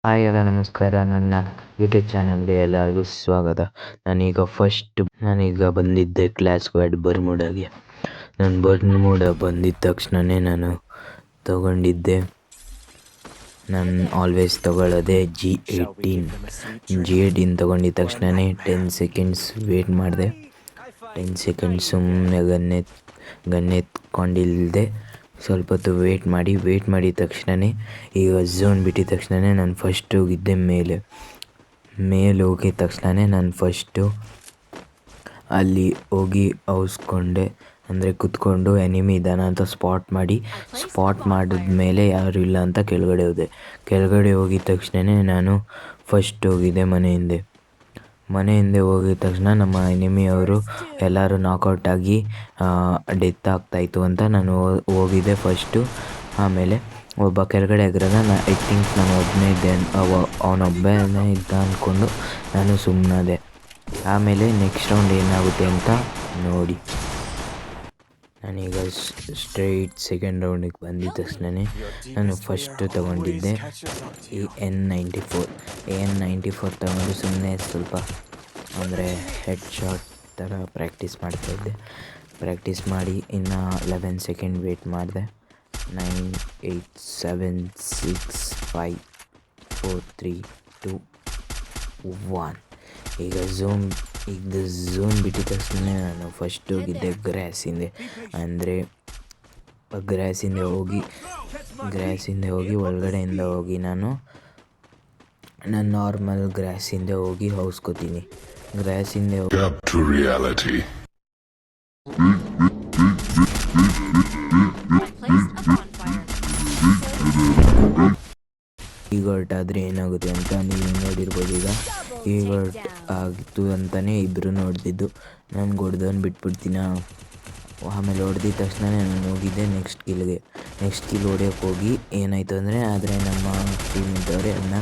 Hi ಎಲ್ಲ ನಮಸ್ಕಾರ. ನನ್ನ ಯೂಟ್ಯೂಬ್ ಚಾನಲ್ಗೆ ಎಲ್ಲರಿಗೂ ಸ್ವಾಗತ. ನಾನೀಗ ಬಂದಿದ್ದೆ ಕ್ಲಾಸ್ ಸ್ಕ್ವಾಡ್ ಬರ್ಮುಡಾಗೆ. ನಾನು ಬರ್ಮುಡ ಬಂದಿದ್ದ ತಕ್ಷಣವೇ ನಾನು ತಗೊಂಡಿದ್ದೆ, ನಾನು ಆಲ್ವೇಸ್ ತಗೊಳ್ಳೋದೆ G18 ತಗೊಂಡಿದ್ದ ತಕ್ಷಣವೇ 10 ಸೆಕೆಂಡ್ಸ್ ವೇಟ್ ಮಾಡಿದೆ. 10 ಸೆಕೆಂಡ್ಸ್ ಸುಮ್ಮನೆ ಗನ್ನೆತ್ಕೊಂಡಿಲ್ಲದೆ ಸ್ವಲ್ಪ ಹೊತ್ತು ವೇಟ್ ಮಾಡಿದ ತಕ್ಷಣವೇ, ಈಗ ಝೋನ್ ಬಿಟ್ಟಿದ ತಕ್ಷಣವೇ ನಾನು ಫಸ್ಟ್ ಹೋಗಿದ್ದೆ ಮೇಲೆ ಹೋಗಿದ ತಕ್ಷಣವೇ ನಾನು ಫಸ್ಟು ಅಲ್ಲಿ ಹೋಗಿ ಔಸ್ಕೊಂಡೆ, ಅಂದರೆ ಕುತ್ಕೊಂಡು ಎನಿಮಿ ಇದ್ದಾನೆ ಅಂತ ಸ್ಪಾಟ್ ಮಾಡಿದ್ಮೇಲೆ ಯಾರೂ ಇಲ್ಲ ಅಂತ ಕೆಳಗಡೆ ಹೋಗಿದ ತಕ್ಷಣವೇ ನಾನು ಫಸ್ಟ್ ಹೋಗಿದ್ದೆ ಮನೆ ಹಿಂದೆ ಹೋಗಿದ ತಕ್ಷಣ ನಮ್ಮ ಎನಿಮಿಯವರು ಎಲ್ಲರೂ ನಾಕೌಟ್ ಆಗಿ ಡೆತ್ ಆಗ್ತಾಯಿತ್ತು ಅಂತ ನಾನು ಹೋಗಿದ್ದೆ ಫಸ್ಟು. ಆಮೇಲೆ ಒಬ್ಬ ಕೆಳಗಡೆ ಆಗಿರೋದ ಐ ಥಿಂಕ್ ನಾನು ಒಬ್ಬನೇ ಇದ್ದೆ, ಅವನೊಬ್ಬನೇ ಇದ್ದ ಅಂದ್ಕೊಂಡು ನಾನು ಸುಮ್ಮನಾದೆ. ಆಮೇಲೆ ನೆಕ್ಸ್ಟ್ ರೌಂಡ್ ಏನಾಗುತ್ತೆ ಅಂತ ನೋಡಿ. ನಾನೀಗ ಸ್ಟ್ರೈಟ್ ಸೆಕೆಂಡ್ ರೌಂಡಿಗೆ ಬಂದಿದ್ದ ತಕ್ಷಣವೇ ನಾನು ಫಸ್ಟು ತೊಗೊಂಡಿದ್ದೆ AN94 ತಗೊಂಡು ಸುಮ್ಮನೆ ಸ್ವಲ್ಪ ಅಂದರೆ ಹೆಡ್ ಶಾಟ್ ಥರ ಪ್ರಾಕ್ಟೀಸ್ ಮಾಡಿ ಇನ್ನು 11 ಸೆಕೆಂಡ್ ವೇಟ್ ಮಾಡಿದೆ. 9, 8, 7, 6, 5, 4, 3, 2, 1. ಈಗ ಝೋನ್ ಬಿಟ್ಟಿದ ತಕ್ಷಣ ನಾನು ಫಸ್ಟ್ ಹೋಗಿದ್ದೆ ಗ್ರಾಸ್ ಹಿಂದೆ ಹೋಗಿ ಒಳಗಡೆಯಿಂದ ಹೋಗಿ ನಾನು ನಾರ್ಮಲ್ ಗ್ರಾಸ್ ಹಿಂದೆ ಹೋಗಿ ಹೌಸ್ಕೋತೀನಿ. ಗ್ರಾಸ್ ಹಿಂದೆ ಈಗ ಹೊರಟಾದರೆ ಏನಾಗುತ್ತೆ ಅಂತ ನೀವು ನೋಡಿರ್ಬೋದು. ಈಗ ಆಗಿತ್ತು ಅಂತಲೇ ಇಬ್ಬರು ನೋಡ್ತಿದ್ದು. ನಾನು ಹೊಡೆದವನು ಬಿಟ್ಬಿಡ್ತೀನ. ಆಮೇಲೆ ಹೊಡೆದಿದ್ದ ತಕ್ಷಣ ನಾನು ಹೋಗಿದ್ದೆ ನೆಕ್ಸ್ಟ್ ಕಿಲ್ ಹೊಡೆಯೋಕ್ಕೆ ಹೋಗಿ ಏನಾಯಿತು ಆದರೆ ನಮ್ಮ ಟೀಮಿಂದ ಅವರೇ ಅದನ್ನ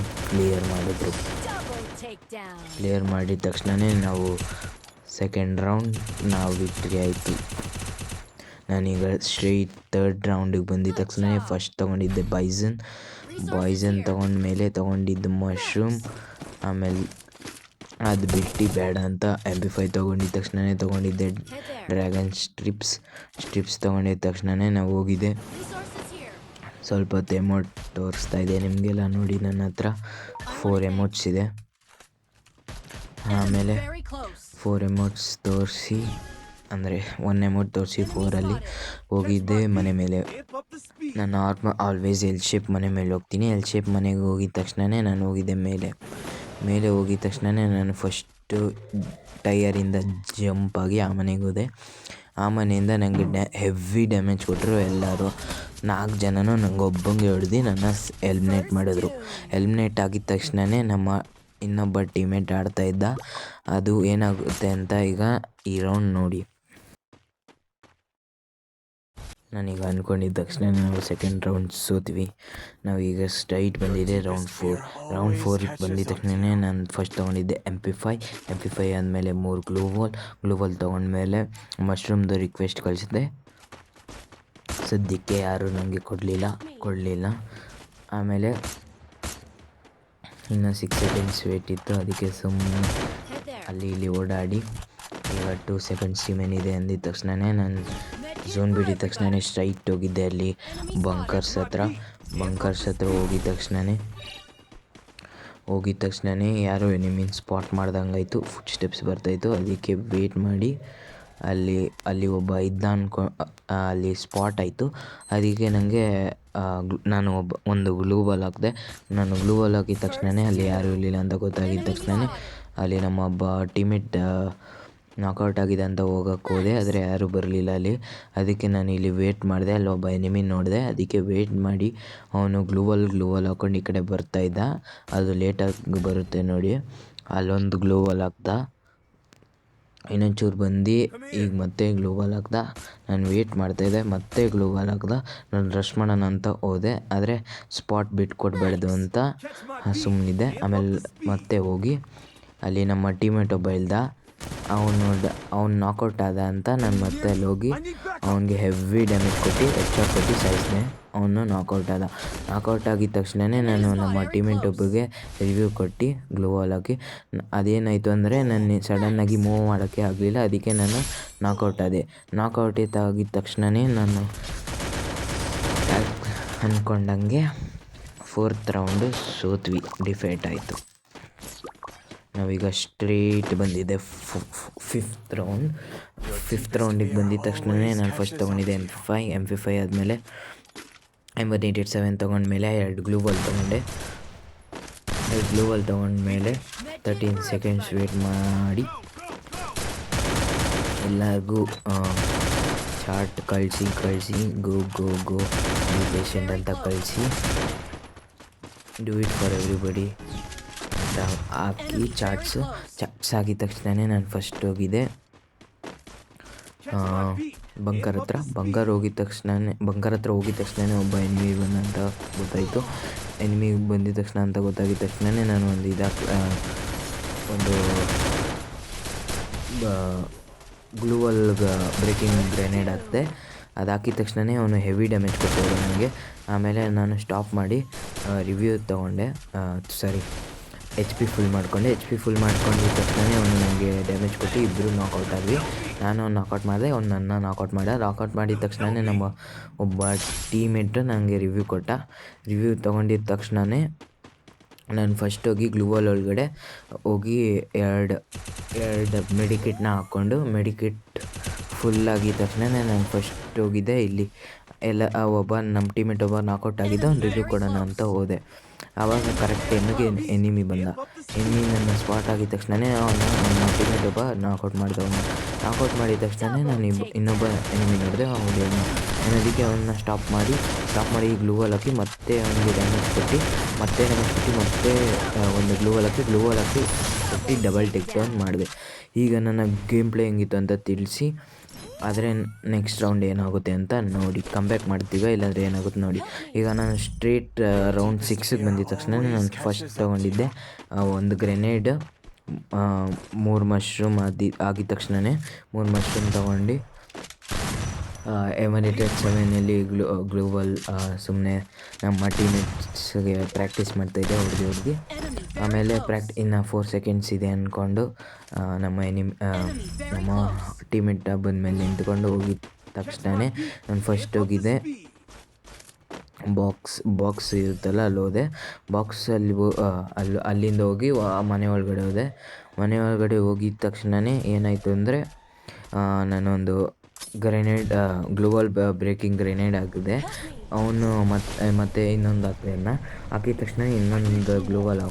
ಕ್ಲಿಯರ್ ಮಾಡಿದ ತಕ್ಷಣವೇ ನಾವು ಸೆಕೆಂಡ್ ರೌಂಡ್ ವಿಕ್ಟ್ರಿ ಆಯಿತು. ನಾನೀಗ ಸ್ಟ್ರೈಟ್ ಥರ್ಡ್ ರೌಂಡಿಗೆ ಬಂದಿದ್ದ ತಕ್ಷಣ ಫಸ್ಟ್ ತೊಗೊಂಡಿದ್ದೆ ಬಾಯ್ಸನ್ ತೊಗೊಂಡ್ಮೇಲೆ ತೊಗೊಂಡಿದ್ದು ಮಶ್ರೂಮ್. ಆಮೇಲೆ ಅದು ಬಿಟ್ಟು ಬೇಡ ಅಂತ MP5 ತೊಗೊಂಡಿದ್ದ ತಕ್ಷಣ ತೊಗೊಂಡಿದ್ದೆ ಡ್ರ್ಯಾಗನ್ ಸ್ಟ್ರಿಪ್ಸ್ ತೊಗೊಂಡಿದ್ದ ತಕ್ಷಣ ನಾವು ಹೋಗಿದ್ದೆ. ಸ್ವಲ್ಪ ಹೊತ್ತು ಎಮೋಟ್ ತೋರಿಸ್ತಾ ಇದೆ ನಿಮಗೆಲ್ಲ ನೋಡಿ. ನನ್ನ ಹತ್ರ 4 ಎಮೋಟ್ಸ್ ಇದೆ. ಆಮೇಲೆ 4 ಎಮೋಟ್ಸ್ ತೋರಿಸಿ, ಅಂದರೆ 1 ಎಮೋಟ್ ತೋರಿಸಿ 4ಅಲ್ಲಿ ಹೋಗಿದ್ದೆ ಮನೆ ಮೇಲೆ. ನಾನು ಆಲ್ವೇಸ್ ಎಲ್ ಶೇಪ್ ಮನೆ ಮೇಲೆ ಹೋಗ್ತೀನಿ. ಎಲ್ ಶೇಪ್ ಮನೆಗೆ ಹೋಗಿದ ತಕ್ಷಣವೇ ನಾನು ಹೋಗಿದ್ದೆ ಮೇಲೆ ಹೋಗಿದ ತಕ್ಷಣ ನಾನು ಫಸ್ಟು ಟೈಯರಿಂದ ಜಂಪ್ ಆಗಿ ಆ ಮನೆಗೆ ಹೋದೆ. ಆ ಮನೆಯಿಂದ ನನಗೆ ಹೆವಿ ಡ್ಯಾಮೇಜ್ ಕೊಟ್ಟರು. ಎಲ್ಲರೂ 4 ಜನನೂ ನನಗೆ ಒಬ್ಬಂಗೆ ಹೊಡೆದು ನನ್ನ ಎಲಿಮಿನೇಟ್ ಮಾಡಿದ್ರು. ಎಲಿಮಿನೇಟ್ ಆಗಿದ ತಕ್ಷಣವೇ ನಮ್ಮ ಇನ್ನೊಬ್ಬ ಟೀಮೇಟ್ ಆಡ್ತಾಯಿದ್ದ. ಅದು ಏನಾಗುತ್ತೆ ಅಂತ ಈಗ ಈ ರೌಂಡ್ ನೋಡಿ. ನಾನೀಗ ಅಂದ್ಕೊಂಡಿದ್ದ ತಕ್ಷಣ ನಾವು ಸೆಕೆಂಡ್ ರೌಂಡ್ ಸೋತ್ವಿ. ನಾವೀಗ ಸ್ಟ್ರೈಟ್ ಬಂದಿದ್ದೆ ರೌಂಡ್ 4 ಬಂದಿದ್ದ ತಕ್ಷಣ ನಾನು ಫಸ್ಟ್ ತೊಗೊಂಡಿದ್ದೆ MP5 ಆದಮೇಲೆ 3 ಗ್ಲೂವಾಲ್ ತೊಗೊಂಡ್ಮೇಲೆ ಮಶ್ರೂಮ್ದು ರಿಕ್ವೆಸ್ಟ್ ಕಳಿಸಿದೆ. ಸದ್ಯಕ್ಕೆ ಯಾರೂ ನನಗೆ ಕೊಡಲಿಲ್ಲ. ಆಮೇಲೆ ಇನ್ನು 6 ಸೆಕೆಂಡ್ಸ್ ವೇಟ್ ಇತ್ತು, ಅದಕ್ಕೆ ಸುಮ್ಮನೆ ಅಲ್ಲಿ ಇಲ್ಲಿ ಓಡಾಡಿ ಈಗ 2 ಸೆಕೆಂಡ್ಸ್ ರಿಮೇನಿದೆ ಅಂದಿದ್ದ ತಕ್ಷಣ ನಾನು ಝೋನ್ ಬಿಟ್ಟಿದ ತಕ್ಷಣ ಸ್ಟ್ರೈಟ್ ಹೋಗಿದ್ದೆ ಅಲ್ಲಿ ಬಂಕರ್ಸ್ ಹತ್ರ ಹೋಗಿದ ತಕ್ಷಣ ಯಾರೋ ಎನಿಮಿನ ಸ್ಪಾಟ್ ಮಾಡ್ದಂಗಾಯಿತು. ಫುಟ್ ಸ್ಟೆಪ್ಸ್ ಬರ್ತಾಯಿತ್ತು. ಅದಕ್ಕೆ ವೇಟ್ ಮಾಡಿ ಅಲ್ಲಿ ಒಬ್ಬ ಇದ್ದ ಅಲ್ಲಿ ಸ್ಪಾಟ್ ಆಯಿತು. ಅದಕ್ಕೆ ನನಗೆ ನಾನು ಒಂದು ಗ್ಲೂವಾಲ್ ಹಾಕಿದೆ. ನಾನು ಗ್ಲೂವಾಲ್ ಹಾಕಿದ ತಕ್ಷಣ ಅಲ್ಲಿ ಯಾರೂ ಇರಲಿಲ್ಲ ಅಂತ ಗೊತ್ತಾಗಿದ್ದ ತಕ್ಷಣ ಅಲ್ಲಿ ನಮ್ಮ ಒಬ್ಬ ಟೀಮೇಟ್ ನಾಕೌಟ್ ಆಗಿದೆ ಅಂತ ಹೋಗೋಕ್ಕೆ ಹೋದೆ, ಆದರೆ ಯಾರೂ ಬರಲಿಲ್ಲ ಅಲ್ಲಿ. ಅದಕ್ಕೆ ನಾನು ಇಲ್ಲಿ ವೇಟ್ ಮಾಡಿದೆ. ಅಲ್ಲಿ ಒಬ್ಬ ಎನಿಮಿ ನೋಡಿದೆ, ಅದಕ್ಕೆ ವೇಟ್ ಮಾಡಿ ಅವನು ಗ್ಲೂವಾಲ್ ಹಾಕ್ಕೊಂಡು ಈ ಕಡೆ ಬರ್ತಾಯಿದ್ದ. ಅದು ಲೇಟಾಗಿ ಬರುತ್ತೆ ನೋಡಿ. ಅಲ್ಲೊಂದು ಗ್ಲೂವಾಲ್ ಹಾಕ್ದ, ಇನ್ನೊಂಚೂರು ಬಂದು ಈಗ ಮತ್ತೆ ಗ್ಲೂವಾಲ್ ಹಾಕ್ದ. ನಾನು ವೇಟ್ ಮಾಡ್ತಾಯಿದ್ದೆ, ಮತ್ತೆ ಗ್ಲೂವಾಲ್ ಹಾಕ್ದ. ನಾನು ರಶ್ ಮಾಡೋಣ ಅಂತ ಹೋದೆ, ಆದರೆ ಸ್ಪಾಟ್ ಬಿಟ್ಕೊಡ್ಬಾರ್ದು ಅಂತ ಸುಮ್ಮನಿದ್ದೆ. ಆಮೇಲೆ ಮತ್ತೆ ಹೋಗಿ ಅಲ್ಲಿ ನಮ್ಮ ಟೀಮೇಟ್ ಒಬ್ಬ ಇಲ್ದ, ಅವ್ನು ನಾಕೌಟ್ ಆದ ಅಂತ ನಾನು ಮತ್ತೆ ಅಲ್ಲಿ ಹೋಗಿ ಅವನಿಗೆ ಹೆವಿ ಡ್ಯಾಮೇಜ್ ಕೊಟ್ಟು ಎಕ್ಸ್ಟ್ರಾ ಕೊಟ್ಟು ಸಾಯಿಸಿದೆ. ಅವನು ನಾಕೌಟ್ ಆದ. ನಾಕೌಟ್ ಆಗಿದ ತಕ್ಷಣವೇ ನಾನು ನಮ್ಮ ಟೀಮೇಟ್ ಒಬ್ಬರಿಗೆ ರಿವ್ಯೂ ಕೊಟ್ಟು ಗ್ಲೋವಾಲ್ ಹಾಕಿ ಅದೇನಾಯಿತು ಅಂದರೆ ನಾನು ಸಡನ್ನಾಗಿ ಮೂವ್ ಮಾಡೋಕ್ಕೆ ಆಗಲಿಲ್ಲ. ಅದಕ್ಕೆ ನಾನು ನಾಕೌಟ್ ಆದೆ. ನಾಕೌಟ್ ಆಗಿದ ತಕ್ಷಣವೇ ನಾನು ಅಂದ್ಕೊಂಡಂಗೆ 4th ರೌಂಡು ಸೋತ್ವಿ, ಡಿಫೇಟ್ ಆಯಿತು. ನಾವೀಗ ಸ್ಟ್ರೇಟ್ ಬಂದಿದ್ದೆ 5th ರೌಂಡಿಗೆ ಬಂದಿದ್ದ ತಕ್ಷಣವೇ ನಾನು ಫಸ್ಟ್ ತೊಗೊಂಡಿದ್ದೆ MP5 ಆದಮೇಲೆ M187 ತೊಗೊಂಡ್ಮೇಲೆ 2 ಗ್ಲೂವಾಲ್ ತೊಗೊಂಡೆ. 2 ಗ್ಲೂವಾಲ್ ತೊಗೊಂಡ್ಮೇಲೆ 13 ಸೆಕೆಂಡ್ಸ್ ವೇಟ್ ಮಾಡಿ ಎಲ್ಲರಿಗೂ ಚಾರ್ಟ್ ಕಳಿಸಿ ಗೋ ಬಿ ಪೇಷಂಟ್ ಅಂತ ಕಳಿಸಿ ಡೂ ಇಟ್ ಫಾರ್ ಎವ್ರಿಬಡಿ ಅಂತ ಹಾಕಿ ಚಾಟ್ಸ್ ಆಗಿದ ತಕ್ಷಣವೇ ನಾನು ಫಸ್ಟ್ ಹೋಗಿದ್ದೆ ಬಂಕರ್ ಹತ್ರ ಹೋಗಿದ ತಕ್ಷಣವೇ ಒಬ್ಬ ಎನಿಮಿ ಬಂದಂತ ಗೊತ್ತಾಯಿತು. ಎನಿಮಿ ಬಂದಿದ ತಕ್ಷಣ ಅಂತ ಗೊತ್ತಾಗಿದ ತಕ್ಷಣವೇ ನಾನು ಒಂದು ಗ್ಲೂವಲ್ ಬ್ರೇಕಿಂಗ್ ಗ್ರೆನೇಡ್ ಹಾಕಿದೆ. ಅದು ಹಾಕಿದ ತಕ್ಷಣವೇ ಅವನು ಹೆವಿ ಡ್ಯಾಮೇಜ್ ಕೊಟ್ಟಿದ್ದ ನನಗೆ. ಆಮೇಲೆ ನಾನು ಸ್ಟಾಪ್ ಮಾಡಿ ರಿವ್ಯೂ ತೊಗೊಂಡೆ, HP ಫುಲ್ ಮಾಡ್ಕೊಂಡಿದ್ದ ತಕ್ಷಣವೇ ಅವನು ನನಗೆ ಡ್ಯಾಮೇಜ್ ಕೊಟ್ಟು ಇಬ್ಬರು ನಾಕೌಟ್ ಆದ್ವಿ. ನಾನು ನಾಕೌಟ್ ಮಾಡಿದೆ, ಅವ್ನು ನನ್ನ ನಾಕೌಟ್ ಮಾಡಿದ ತಕ್ಷಣವೇ ನಮ್ಮ ಒಬ್ಬ ಟೀಮೇಟ್ ನನಗೆ ರಿವ್ಯೂ ಕೊಟ್ಟ. ರಿವ್ಯೂ ತೊಗೊಂಡಿದ್ದ ತಕ್ಷಣವೇ ನಾನು ಫಸ್ಟ್ ಹೋಗಿ ಗ್ಲೂವಾಲ್ ಒಳಗಡೆ ಹೋಗಿ ಎರಡು ಮೆಡಿಕಿಟ್ನ ಹಾಕ್ಕೊಂಡು ಮೆಡಿಕಿಟ್ ಫುಲ್ ಆಗಿದ ತಕ್ಷಣವೇ ನಾನು ಫಸ್ಟ್ ಹೋಗಿದ್ದೆ. ಇಲ್ಲಿ ಎಲ್ಲ ನಮ್ಮ ಟೀಮೇಟ್ ಒಬ್ಬ ನಾಕೌಟ್ ಆಗಿದ್ದ, ಅವ್ನು ರಿವ್ಯೂ ಕೊಡೋಣ ಅಂತ ಹೋದೆ. ಆವಾಗ ಕರೆಕ್ಟ್ ಟೈಮಿಗೆ ಎನಿಮಿ ಬಂದ. ನನ್ನ ಸ್ಪಾಟ್ ಆಗಿದ ತಕ್ಷಣವೇ ನಮ್ಮ ಟೀಮೇಟ್ ಒಬ್ಬ ನಾಕೌಟ್ ಮಾಡಿದ ತಕ್ಷಣವೇ ನಾನು ಇನ್ನೊಬ್ಬ ಎನಿಮಿ ನೋಡಿದೆ. ಅದಕ್ಕೆ ಅವನ್ನ ಸ್ಟಾಪ್ ಮಾಡಿ ಗ್ಲೂವಾಲ್ ಹಾಕಿ ಮತ್ತೆ ಅವನಿಗೆ ಡ್ಯಾಮೇಜ್ ಕೊಟ್ಟು ಮತ್ತೆ ಒಂದು ಗ್ಲೂವಾಲ್ ಹಾಕಿ ಡಬಲ್ ಟೇಕ್ ಡೌನ್ ಮಾಡಿದೆ. ಈಗ ನನ್ನ ಗೇಮ್ ಪ್ಲೇ ಹೆಂಗಿತ್ತು ಅಂತ ತಿಳಿಸಿ. ಆದರೆ ನೆಕ್ಸ್ಟ್ ರೌಂಡ್ ಏನಾಗುತ್ತೆ ಅಂತ ನೋಡಿ, ಕಂಬ್ಯಾಕ್ ಮಾಡ್ತೀವಿ ಇಲ್ಲಾಂದರೆ ಏನಾಗುತ್ತೆ ನೋಡಿ. ಈಗ ನಾನು ಸ್ಟ್ರೇಟ್ ರೌಂಡ್ 6ಗೆ ಬಂದಿದ್ದ ತಕ್ಷಣ ನಾನು ಫಸ್ಟ್ ತೊಗೊಂಡಿದ್ದೆ ಒಂದು ಗ್ರೆನೇಡ್, 3 ಮಶ್ರೂಮ್ ಆಗಿದ ತಕ್ಷಣವೇ 3 ಮಶ್ರೂಮ್ ತೊಗೊಂಡು M187 ಗ್ಲೂವಲ್ ಸುಮ್ಮನೆ ನಮ್ಮ ಟೀಮೇಟ್ಸ್ಗೆ ಪ್ರಾಕ್ಟೀಸ್ ಮಾಡ್ತಾಯಿದ್ದೆ ಹೊಡೆದು. ಆಮೇಲೆ ಇನ್ನು 4 ಸೆಕೆಂಡ್ಸ್ ಇದೆ ಅಂದ್ಕೊಂಡು ನಮ್ಮ ಟೀಮೇಟ್ ಬಂದಮೇಲೆ ನಿಂತ್ಕೊಂಡು ಹೋಗಿದ ತಕ್ಷಣವೇ ನಾನು ಫಸ್ಟ್ ಹೋಗಿದ್ದೆ ಬಾಕ್ಸ್ ಇರುತ್ತಲ್ಲ ಅಲ್ಲಿ ಹೋದೆ. ಅಲ್ಲಿಂದ ಹೋಗಿ ಮನೆ ಒಳಗಡೆ ಹೋಗಿದ ತಕ್ಷಣವೇ ಏನಾಯಿತು ಅಂದರೆ ನಾನೊಂದು ಗ್ಲೂವಲ್ ಬ್ರೇಕಿಂಗ್ ಗ್ರೆನೇಡ್ ಹಾಕಿದೆ. ಅವನು ಮತ್ತೆ ಇನ್ನೊಂದು ಹಾಕಿದ ತಕ್ಷಣ ಇನ್ನೊಂದು ಗ್ಲೂವಲ್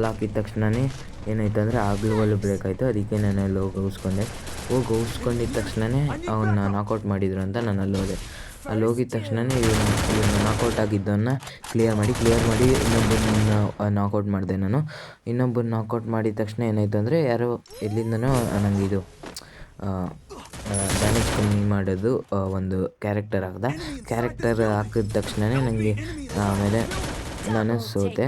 ಹಾಕಿದ ತಕ್ಷಣವೇ ಏನಾಯಿತು ಅಂದರೆ ಆ ಗ್ಲೂವಲ್ ಬ್ರೇಕ್ ಆಯಿತು. ಅದಕ್ಕೆ ನಾನು ಅಲ್ಲಿ ಹೋಗಿಸ್ಕೊಂಡಿದ್ದ ತಕ್ಷಣವೇ ಅವನ್ನ ನಾಕೌಟ್ ಮಾಡಿದ್ರು ಅಂತ ನಾನು ಅಲ್ಲಿ ಹೋಗಿದ ತಕ್ಷಣವೇ ಇವನು ನಾಕೌಟ್ ಆಗಿದ್ದವನ್ನ ಕ್ಲಿಯರ್ ಮಾಡಿ ಇನ್ನೊಬ್ಬರನ್ನ ನಾಕೌಟ್ ಮಾಡಿದೆ. ಇನ್ನೊಬ್ಬರನ್ನ ನಾಕೌಟ್ ಮಾಡಿದ ತಕ್ಷಣ ಏನಾಯಿತು ಅಂದರೆ ಯಾರೋ ಎಲ್ಲಿಂದನೋ ನನಗೆ ಡ್ಯಾಮೇಜ್ ಕಮ್ಮಿ ಮಾಡೋದು ಒಂದು ಕ್ಯಾರೆಕ್ಟರ್ ಹಾಕಿದ ತಕ್ಷಣವೇ ನನಗೆ ಆಮೇಲೆ ನಾನು ಸೋತೆ.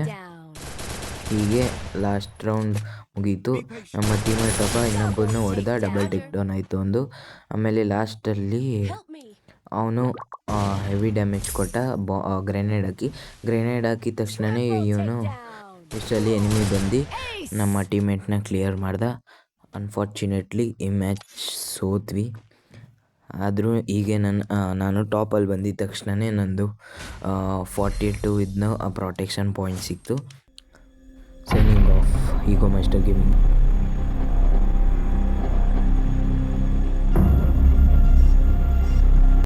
ಹೀಗೆ ಲಾಸ್ಟ್ ರೌಂಡ್ ಮುಗೀತು. ನಮ್ಮ ಟೀಮೇಟ್ ಒಬ್ಬ ಇನ್ನೊಬ್ಬರನ್ನ ಹೊಡೆದ, ಡಬಲ್ ಟೇಕ್ ಡೌನ್ ಆಯಿತು ಒಂದು. ಆಮೇಲೆ ಲಾಸ್ಟಲ್ಲಿ ಅವನು ಹೆವಿ ಡ್ಯಾಮೇಜ್ ಕೊಟ್ಟ ಗ್ರೆನೇಡ್ ಹಾಕಿದ ತಕ್ಷಣವೇ ಇವನು ಇಷ್ಟರಲ್ಲಿ ಎನಿಮಿ ಬಂದು ನಮ್ಮ ಟೀಮೇಟ್ನ ಕ್ಲಿಯರ್ ಮಾಡ್ದ. ಅನ್ಫಾರ್ಚುನೇಟ್ಲಿ ಈ ಮ್ಯಾಚ್ ಸೋತ್ವಿ. ಆದರೂ ಹೀಗೆ ನಾನು ಟಾಪಲ್ಲಿ ಬಂದಿದ್ದ ತಕ್ಷಣವೇ ನಂದು 42 ಪ್ರೊಟೆಕ್ಷನ್ ಪಾಯಿಂಟ್ ಸಿಕ್ತು. ಸೈನಿಂಗ್ ಆಫ್, ಈಗೋ ಮಾಸ್ಟರ್ ಗೇಮಿಂಗ್.